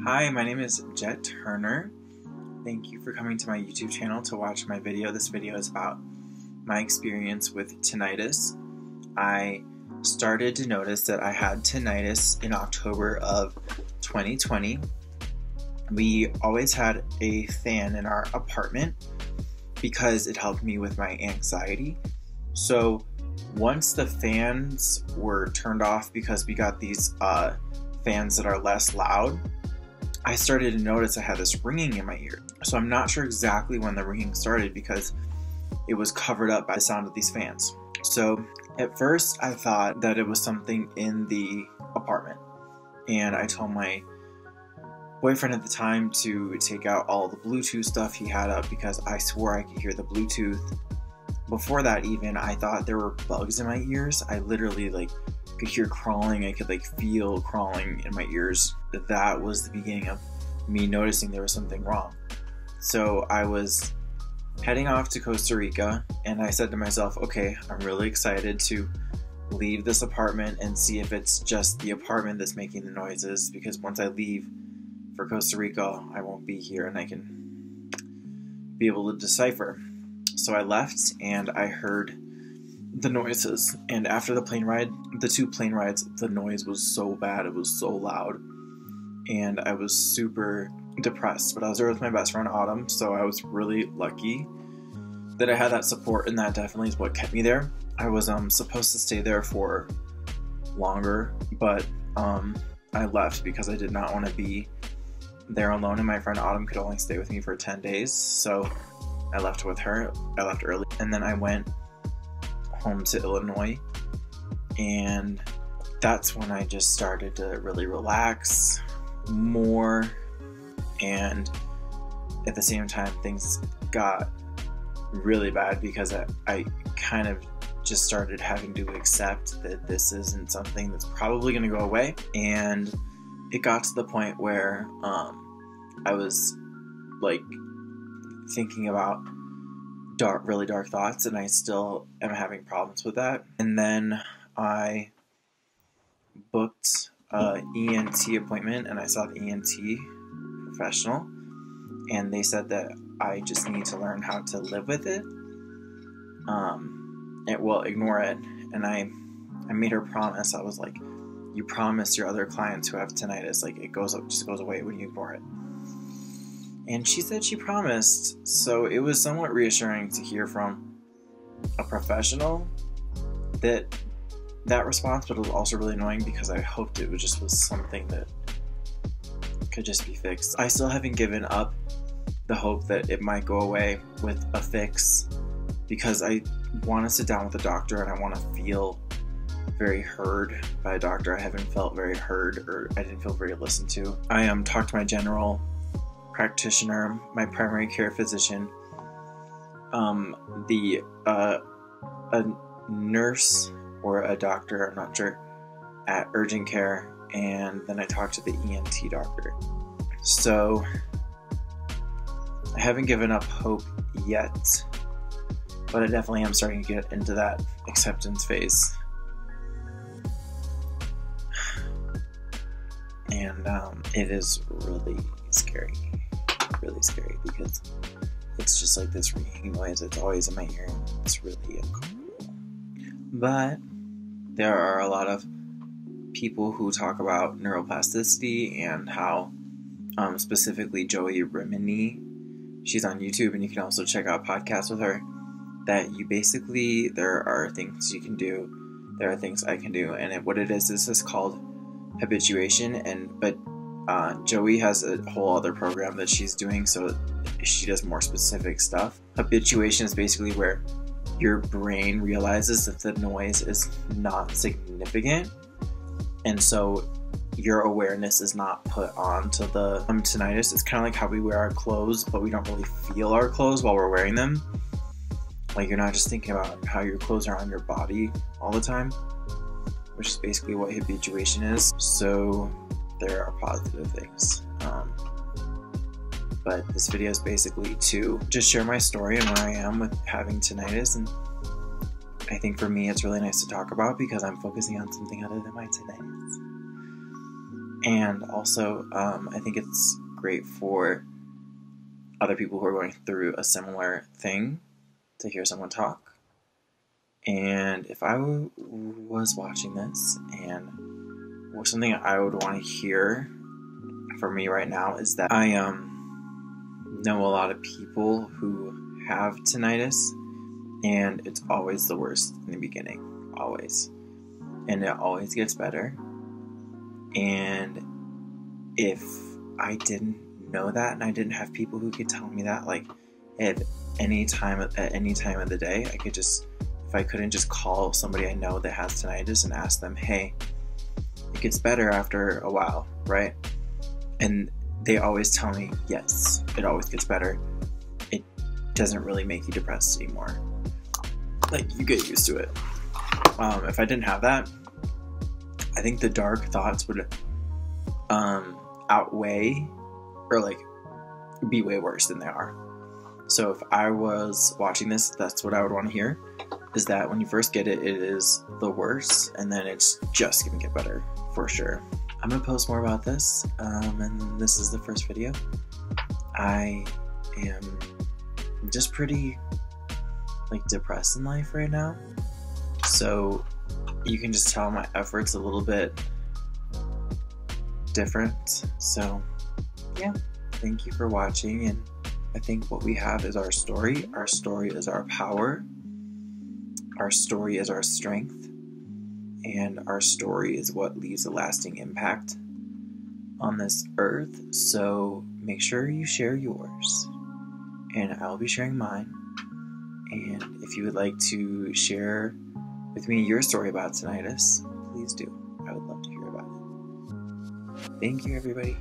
Hi, my name is Jett Turner. Thank you for coming to my YouTube channel to watch my video. This video is about my experience with tinnitus. I started to notice that I had tinnitus in October of 2020. We always had a fan in our apartment because it helped me with my anxiety. So once the fans were turned off because we got these fans that are less loud, I started to notice I had this ringing in my ear. So I'm not sure exactly when the ringing started because it was covered up by the sound of these fans. So at first I thought that it was something in the apartment, and I told my boyfriend at the time to take out all the Bluetooth stuff he had up because I swore I could hear the Bluetooth. Before that even, I thought there were bugs in my ears. I literally could hear crawling. I could feel crawling in my ears. That was the beginning of me noticing there was something wrong. So I was heading off to Costa Rica, and I said to myself, okay, I'm really excited to leave this apartment and see if it's just the apartment that's making the noises, because once I leave for Costa Rica, I won't be here and I can be able to decipher. So I left and I heard the noises, and after the plane ride, the 2 plane rides, the noise was so bad, it was so loud, and I was super depressed. But I was there with my best friend Autumn, so I was really lucky that I had that support, and that definitely is what kept me there. I was supposed to stay there for longer, but I left because I did not want to be there alone, and my friend Autumn could only stay with me for 10 days, so I left with her. I left early, and then I went home to Illinois, and that's when I just started to really relax more, and at the same time things got really bad because I kind of just started having to accept that this isn't something that's probably going to go away. And it got to the point where I was thinking about really dark thoughts, and I still am having problems with that. And then I booked an ENT appointment, and I saw the ENT professional, and they said that I just need to learn how to live with it, ignore it. And I made her promise. I was like, you promise your other clients who have tinnitus, it just goes away when you ignore it. And she said she promised, so it was somewhat reassuring to hear from a professional that response, but it was also really annoying because I hoped it was something that could just be fixed. I still haven't given up the hope that it might go away with a fix, because I want to sit down with a doctor and I want to feel very heard by a doctor. I haven't felt very heard, or I didn't feel very listened to. I talked to my general practitioner, my primary care physician, a nurse or a doctor, I'm not sure, at urgent care, and then I talked to the ENT doctor. So I haven't given up hope yet, but I definitely am starting to get into that acceptance phase. And it is really scary because it's just this ringing noise. It's always in my ear, and it's really uncomfortable. But there are a lot of people who talk about neuroplasticity and how, specifically Joey Rimini, she's on YouTube, and you can also check out podcasts with her, that there are things you can do, there are things I can do, and what it is called habituation. But Joey has a whole other program that she's doing, so she does more specific stuff. Habituation is basically where your brain realizes that the noise is not significant, and so your awareness is not put onto the tinnitus. It's kind of like how we wear our clothes, but we don't really feel our clothes while we're wearing them. You're not just thinking about how your clothes are on your body all the time, which is basically what habituation is. So there are positive things. But this video is basically to just share my story and where I am with having tinnitus, and I think for me it's really nice to talk about because I'm focusing on something other than my tinnitus. And also, I think it's great for other people who are going through a similar thing to hear someone talk. And if I was watching this, and something I would want to hear for me right now is that I know a lot of people who have tinnitus, and it's always the worst in the beginning, always. And it always gets better. And if I didn't know that, and I didn't have people who could tell me that, like at any time of the day, I could just, if I couldn't just call somebody I know that has tinnitus and ask them, hey, it gets better after a while, right? And they always tell me, yes, it always gets better. It doesn't really make you depressed anymore. Like, you get used to it. If I didn't have that, I think the dark thoughts would outweigh, or like be way worse than they are. So if I was watching this, that's what I would want to hear, is that when you first get it, it is the worst, and then it's just gonna get better for sure. I'm gonna post more about this, and this is the first video. I am just pretty like depressed in life right now, so you can just tell my efforts a little bit different. So yeah, thank you for watching, and I think what we have is our story. Our story is our power. Our story is our strength. And our story is what leaves a lasting impact on this earth. So make sure you share yours, and I'll be sharing mine. And if you would like to share with me your story about tinnitus, please do. I would love to hear about it. Thank you, everybody.